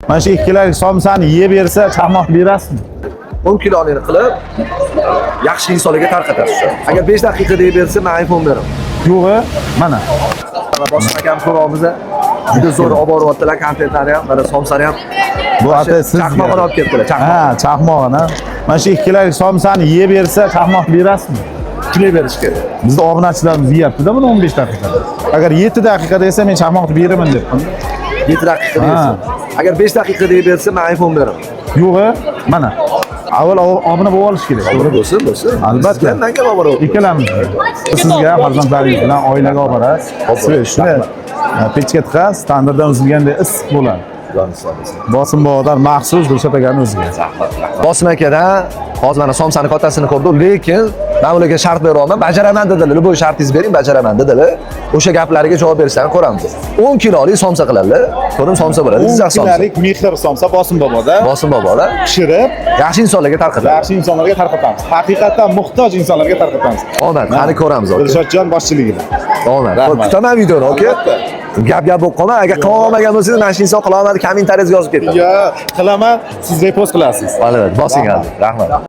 Mana shu 2 kilolik somsani yeb bersa, chaqmoq berasizmi? 10 kiloni qilib yaxshi insonlarga tarqatasiz. Agar 5 daqiqada yeb bersa, men iPhone beraman. Yo'g'i, mana. Boshqa akam so'rovimiz juda zo'r olib boryaptilar, kontentlarni ham, mana somsani ham. Bu ata siz chaqmog'ini olib keldilar, Ha, chaqmog'ini. Mana shu 2 kilolik somsani yeb bersa, chaqmoq berasizmi? Kimga berish kerak? Bizda obunachilarimiz yeyapti-da buni 15 daqiqada. Agar 7 daqiqada yesa, men chaqmoqni beraman debman. 7 daqiqada yesa. Agar 5 daqiqada yeb bersa, men iPhone beraman. Yo'g'i, mana. Avval obuna bo'lib olish kerak. To'g'ri bo'lsin. Albatta. Menga olib boradi. Ikkalamiz. Sizga farzandlaringiz bilan oilaga olib borasiz. Shuni pechka tiqasiz, tandirdan uzilganda issiq bo'ladi. Bosim bog'dan maxsus Dilshod akaning o'ziga. Bosim akadan hozir mana somsani qottasini ko'rdim, lekin men ularga shart bera olmadim. Bajaraman dedilar. Bu shartingizni bering, bajaraman dedilar. O'sha gaplariga javob bersangiz ko'ramiz. 10 kilolik somsa qiladilar. Ko'rim somsa bo'ladi. Jizzax somsa. 10 kilolik mehr somsa Bosim boboda. Bosim boboda Pishirib, yaxshi insonlarga tarqatadi. yaxshi insonlarga tarqatamiz. Haqiqatan muhtoj insonlarga tarqatamiz. Omad, qani ko'ramiz. Dilshodjon boshchiligida. Omad. Kutaman videoni, okey? Gap bo'lib qolmay, agar qilolmagan bo'lsangiz, mana shu inson qila olmadi, kommentariyga yozib keting. Yo, qilaman, siz repost qilasiz. Albatta, bosing hadi. Rahmat.